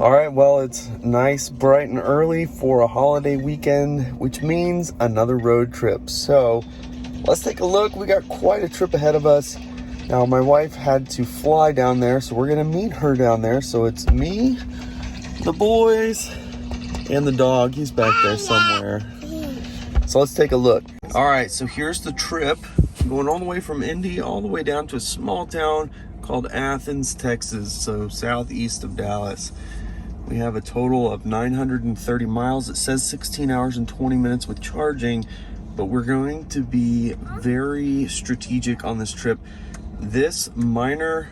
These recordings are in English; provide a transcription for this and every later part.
All right, well, it's nice, bright, and early for a holiday weekend, which means another road trip. So let's take a look. We got quite a trip ahead of us. Now, my wife had to fly down there, so we're gonna meet her down there. So it's me, the boys, and the dog. He's back there somewhere. So let's take a look. All right, so here's the trip. Going all the way from Indy all the way down to a small town called Athens, Texas, so southeast of Dallas. We have a total of 930 miles. It says 16 hours and 20 minutes with charging, but we're going to be very strategic on this trip. This minor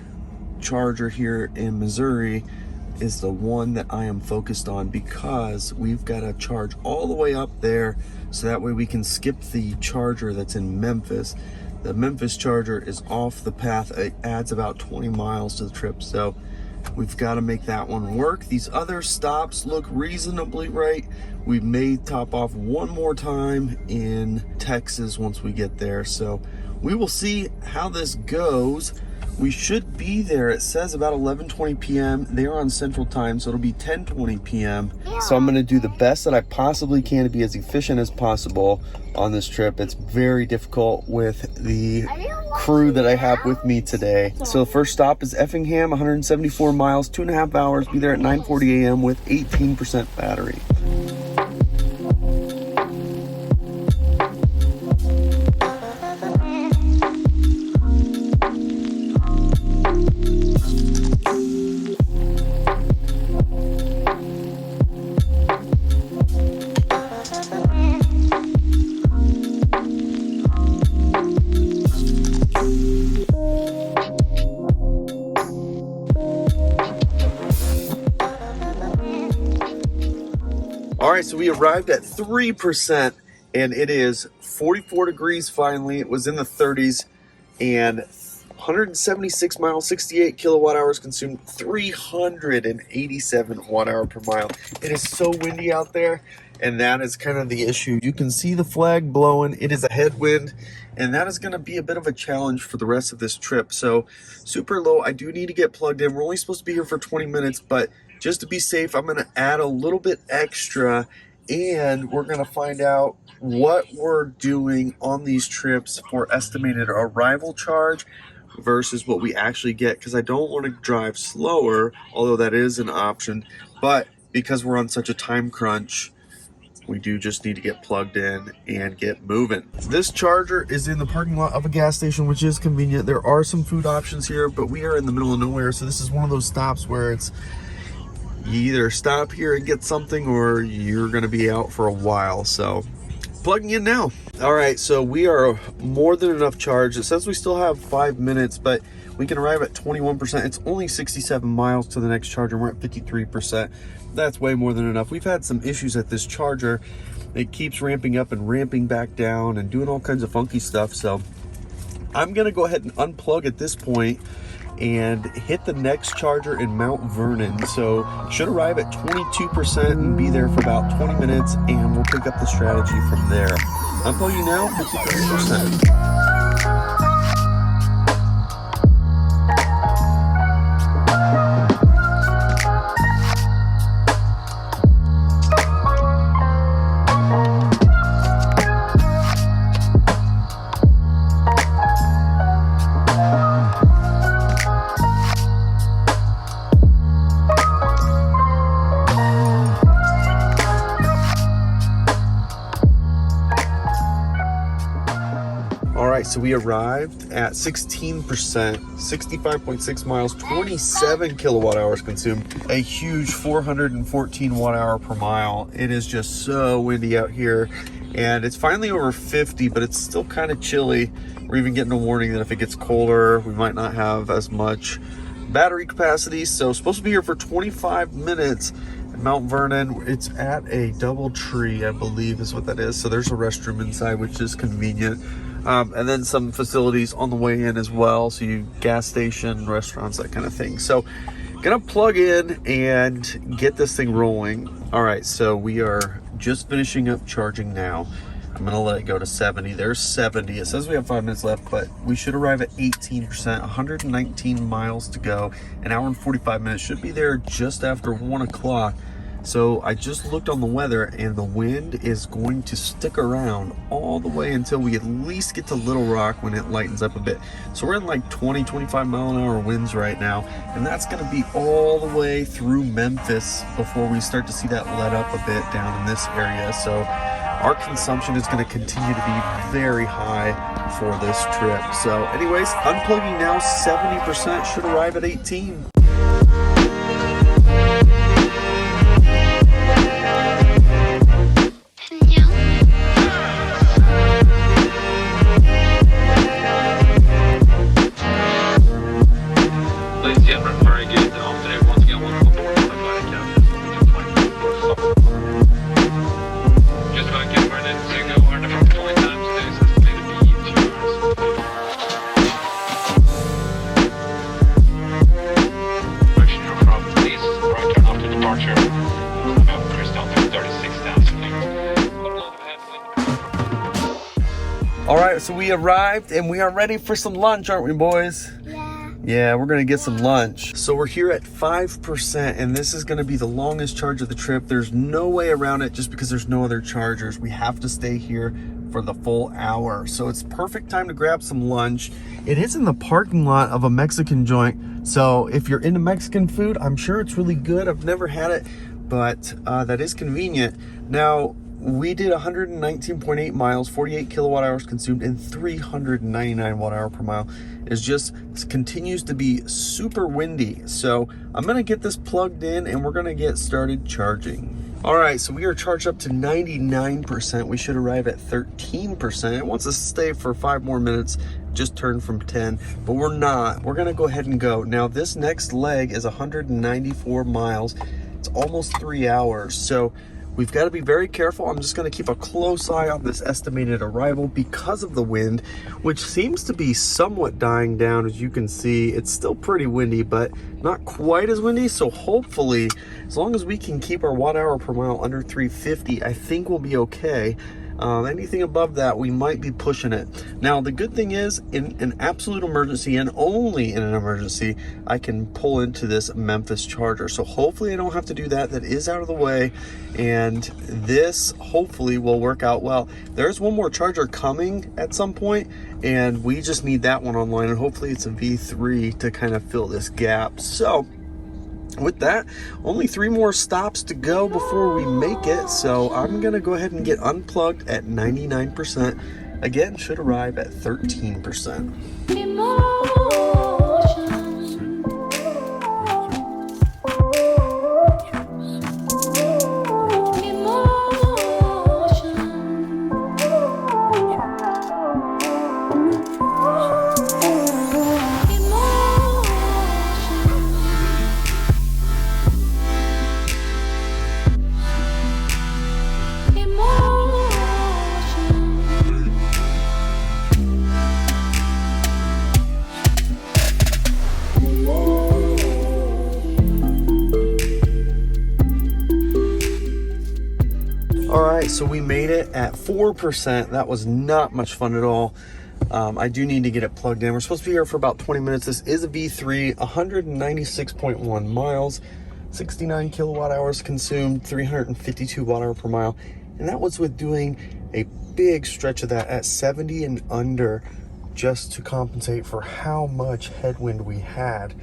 charger here in Missouri is the one that I am focused on because we've got to charge all the way up there so that way we can skip the charger that's in Memphis. The Memphis charger is off the path. It adds about 20 miles to the trip, so we've got to make that one work. These other stops look reasonably right. We may top off one more time in Texas once we get there, so we will see how this goes. We should be there, it says about 11:20 p.m. They're on Central Time, so it'll be 10:20 p.m. So I'm gonna do the best that I possibly can to be as efficient as possible on this trip. It's very difficult with the crew that I have with me today. So the first stop is Effingham, 174 miles, 2.5 hours. Be there at 9:40 a.m. with 18% battery. All right, so we arrived at 3%, and it is 44 degrees finally. It was in the 30s, and 176 miles, 68 kilowatt hours consumed, 387 watt hour per mile. It is so windy out there, and that is kind of the issue. You can see the flag blowing. It is a headwind, and that is going to be a bit of a challenge for the rest of this trip. So super low. I do need to get plugged in. We're only supposed to be here for 20 minutes, but just to be safe, I'm going to add a little bit extra, and we're going to find out what we're doing on these trips for estimated arrival charge versus what we actually get, because I don't want to drive slower, although that is an option, but because we're on such a time crunch, we do just need to get plugged in and get moving. This charger is in the parking lot of a gas station, which is convenient. There are some food options here, but we are in the middle of nowhere, so this is one of those stops where it's you either stop here and get something or you're going to be out for a while. So plugging in now. All right, so we are more than enough charge. It says we still have 5 minutes, but we can arrive at 21%. It's only 67 miles to the next charger. We're at 53%. That's way more than enough. We've had some issues at this charger. It keeps ramping up and ramping back down and doing all kinds of funky stuff. So I'm going to go ahead and unplug at this point and hit the next charger in Mount Vernon. So should arrive at 22% and be there for about 20 minutes, and we'll pick up the strategy from there. I'm plugging now, 53%. So we arrived at 16%, 65.6 miles, 27 kilowatt hours consumed, a huge 414 watt hour per mile. It is just so windy out here, and it's finally over 50, but it's still kind of chilly. We're even getting a warning that if it gets colder, we might not have as much battery capacity. So supposed to be here for 25 minutes. Mount Vernon, it's at a double tree, I believe is what that is. So there's a restroom inside, which is convenient. And then some facilities on the way in as well. So you gas station, restaurants, that kind of thing. So gonna plug in and get this thing rolling. All right, so we are just finishing up charging now. I'm I'm gonna let it go to 70. There's 70. It says we have 5 minutes left, but we should arrive at 18%. 119 miles to go. An hour and 45 minutes. Should be there just after 1 o'clock. So I just looked on the weather, and the wind is going to stick around all the way until we at least get to Little Rock when it lightens up a bit. So we're in like 20, 25 mile an hour winds right now, and that's going to be all the way through Memphis before we start to see that let up a bit down in this area. So our consumption is going to continue to be very high for this trip. So anyways, unplugging now, 70%, should arrive at 18. All right, so we arrived and we are ready for some lunch, aren't we, boys? Yeah, we're gonna get some lunch. So we're here at 5%, and this is gonna be the longest charge of the trip. There's no way around it just because there's no other chargers. We have to stay here for the full hour. So it's perfect time to grab some lunch. It is in the parking lot of a Mexican joint. So if you're into Mexican food, I'm sure it's really good. I've never had it, but that is convenient. Now, we did 119.8 miles, 48 kilowatt hours consumed, and 399 watt hour per mile. It continues to be super windy. So I'm gonna get this plugged in and we're gonna get started charging. All right, so we are charged up to 99%. We should arrive at 13%. It wants us to stay for 5 more minutes, just turned from 10, but we're not. We're gonna go ahead and go. Now this next leg is 194 miles. It's almost 3 hours. So we've got to be very careful. I'm just going to keep a close eye on this estimated arrival because of the wind, which seems to be somewhat dying down. As you can see, it's still pretty windy, but not quite as windy. So hopefully, as long as we can keep our watt hour per mile under 350, I think we'll be okay. Anything above that, we might be pushing it. Now, the good thing is, in an absolute emergency, and only in an emergency, I can pull into this Memphis charger. So hopefully I don't have to do that. That is out of the way. And this hopefully will work out well. There's one more charger coming at some point, and we just need that one online. And hopefully it's a V3 to kind of fill this gap. So with that, only 3 more stops to go before we make it. So I'm gonna go ahead and get unplugged at 99%. Again, should arrive at 13%. So we made it at 4%. That was not much fun at all. I do need to get it plugged in. We're supposed to be here for about 20 minutes. This is a V3, 196.1 miles, 69 kilowatt hours consumed, 352 watt hour per mile. And that was with doing a big stretch of that at 70 and under, just to compensate for how much headwind we had.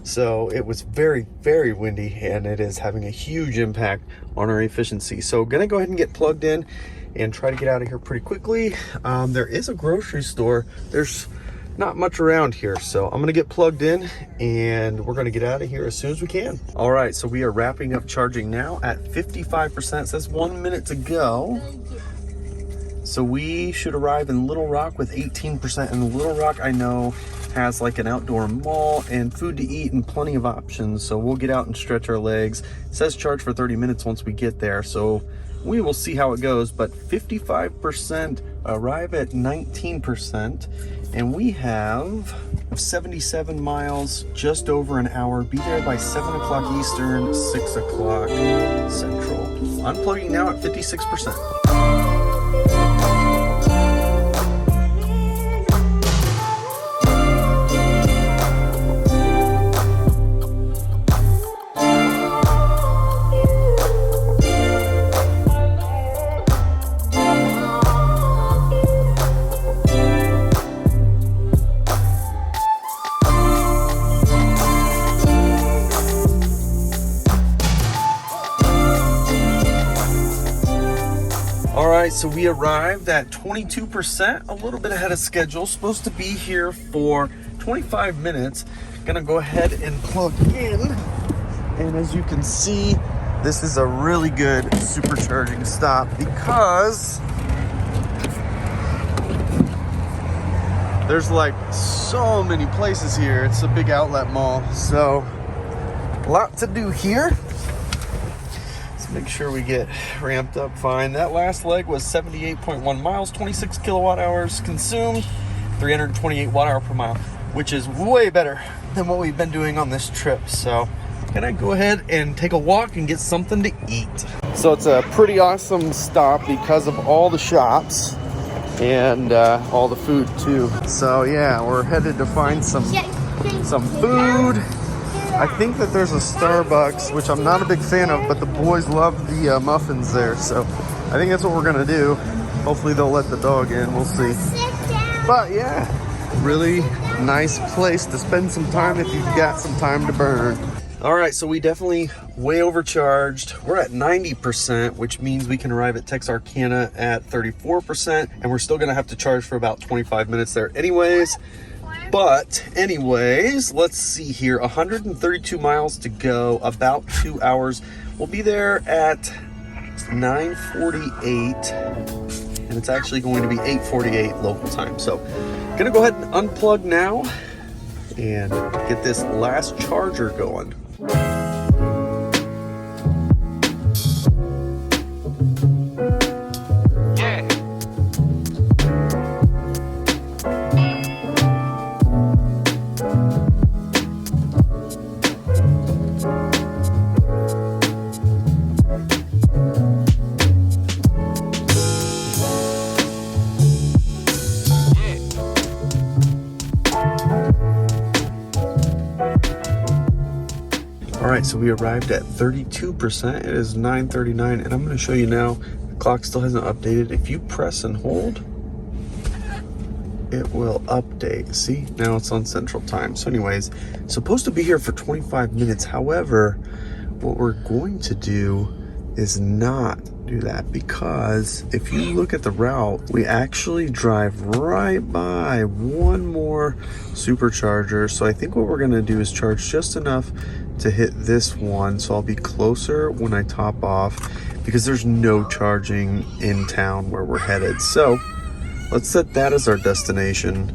So it was very, very windy, and it is having a huge impact on our efficiency. So gonna go ahead and get plugged in and try to get out of here pretty quickly. There is a grocery store. There's not much around here, so I'm gonna get plugged in and we're gonna get out of here as soon as we can. All right, so we are wrapping up charging now at 55%. It says 1 minute to go. So we should arrive in Little Rock with 18%. And Little Rock, I know, has like an outdoor mall and food to eat and plenty of options. So we'll get out and stretch our legs. It says charge for 30 minutes once we get there. So we will see how it goes, but 55%, arrive at 19. And we have 77 miles, just over an hour. Be there by 7 o'clock Eastern, 6 o'clock Central. Unplugging now at 56%. right, so we arrived at 22%, a little bit ahead of schedule. Supposed to be here for 25 minutes. Gonna go ahead and plug in. And as you can see, this is a really good supercharging stop because there's like so many places here. It's a big outlet mall, so a lot to do here. Let's make sure we get ramped up fine. That last leg was 78.1 miles, 26 kilowatt hours consumed, 328 watt hour per mile, which is way better than what we've been doing on this trip. So gonna go ahead and take a walk and get something to eat. So it's a pretty awesome stop because of all the shops and all the food too. So yeah, we're headed to find some food. I think that there's a Starbucks, which I'm not a big fan of, but the boys love the muffins there. So I think that's what we're gonna do. Hopefully they'll let the dog in, we'll see. But yeah, really nice place to spend some time if you've got some time to burn. All right, so we definitely way overcharged. We're at 90%, which means we can arrive at Texarkana at 34%, and we're still gonna have to charge for about 25 minutes there anyways. But anyways, let's see here, 132 miles to go, about 2 hours. We'll be there at 9:48, and it's actually going to be 8:48 local time. So gonna go ahead and unplug now and get this last charger going. All right, so we arrived at 32%. It is 9:39, and I'm going to show you now. The clock still hasn't updated. If you press and hold, it will update. See, now it's on Central Time. So anyways, supposed to be here for 25 minutes. However, what we're going to do is not do that, because if you look at the route, we actually drive right by one more supercharger. So I think what we're going to do is charge just enough to hit this one, so I'll be closer when I top off, because there's no charging in town where we're headed. So let's set that as our destination,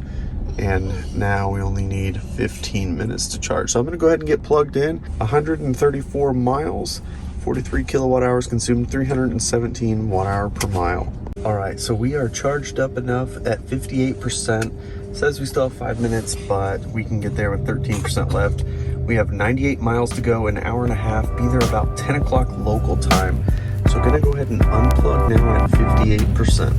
and now we only need 15 minutes to charge. So I'm going to go ahead and get plugged in. 134 miles, 43 kilowatt hours consumed, 317 watt hour per mile. All right, so we are charged up enough at 58%. Says we still have 5 minutes, but we can get there with 13% left. We have 98 miles to go, an hour and a half, be there about 10 o'clock local time. So gonna go ahead and unplug now at 58%.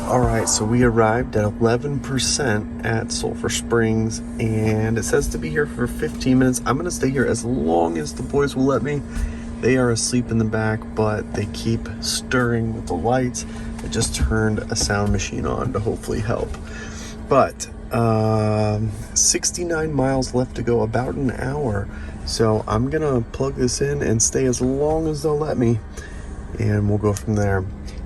All right, so we arrived at 11% at Sulphur Springs, and it says to be here for 15 minutes. I'm gonna stay here as long as the boys will let me. They are asleep in the back, but they keep stirring with the lights. I just turned a sound machine on to hopefully help. But 69 miles left to go, about an hour. So I'm gonna plug this in and stay as long as they'll let me, and we'll go from there.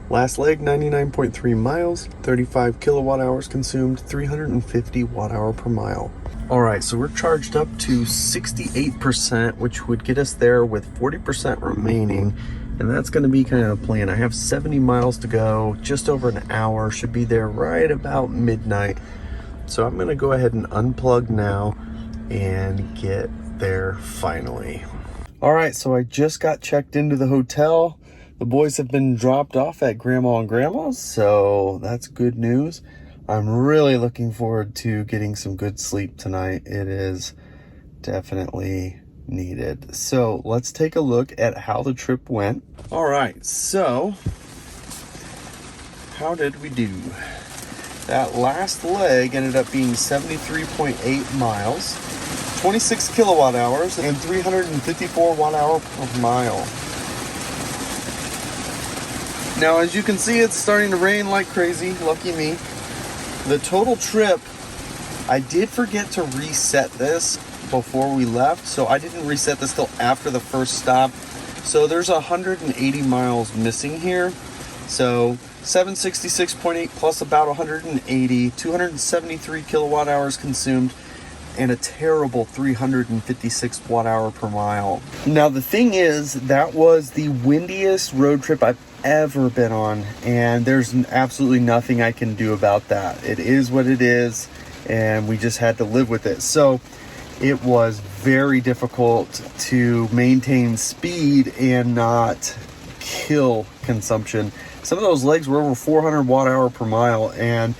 Last leg, 99.3 miles, 35 kilowatt hours consumed, 350 watt hour per mile. All right, so we're charged up to 68%, which would get us there with 40% remaining. And that's gonna be kind of the plan. I have 70 miles to go, just over an hour, should be there right about midnight. So I'm gonna go ahead and unplug now and get there finally. All right, so I just got checked into the hotel. The boys have been dropped off at Grandma and Grandma's, so that's good news. I'm really looking forward to getting some good sleep tonight. It is definitely needed. So let's take a look at how the trip went. All right, so how did we do? That last leg ended up being 73.8 miles, 26 kilowatt hours, and 354 watt hour per mile. Now, as you can see, it's starting to rain like crazy. Lucky me. The total trip, I did forget to reset this before we left, so I didn't reset this till after the first stop. So there's 180 miles missing here. So 766.8 plus about 180, 273 kilowatt hours consumed, and a terrible 356 watt hour per mile. Now the thing is, that was the windiest road trip I've ever been on, and there's absolutely nothing I can do about that. It is what it is, and we just had to live with it. So it was very difficult to maintain speed and not kill consumption. Some of those legs were over 400 watt hour per mile, and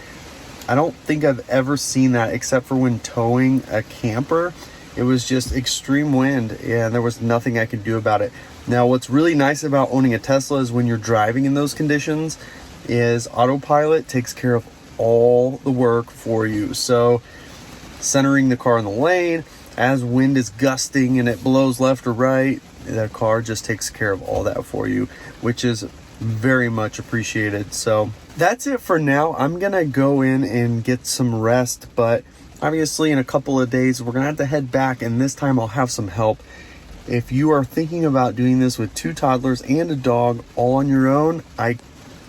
I don't think I've ever seen that except for when towing a camper. It was just extreme wind, and there was nothing I could do about it. Now, what's really nice about owning a Tesla is when you're driving in those conditions is autopilot takes care of all the work for you. So centering the car in the lane, as wind is gusting and it blows left or right, the car just takes care of all that for you, which is very much appreciated. So that's it for now. I'm gonna go in and get some rest, but obviously in a couple of days we're gonna have to head back, and this time I'll have some help. If you are thinking about doing this with 2 toddlers and a dog all on your own, I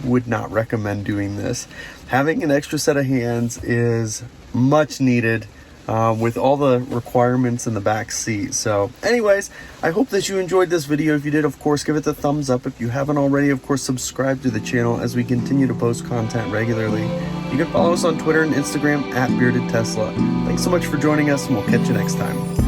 would not recommend doing this. Having an extra set of hands is much needed with all the requirements in the back seat. So anyways, I hope that you enjoyed this video. If you did, of course, give it the thumbs up. If you haven't already, of course, subscribe to the channel as we continue to post content regularly. You can follow us on Twitter and Instagram at Bearded Tesla. Thanks so much for joining us, and we'll catch you next time.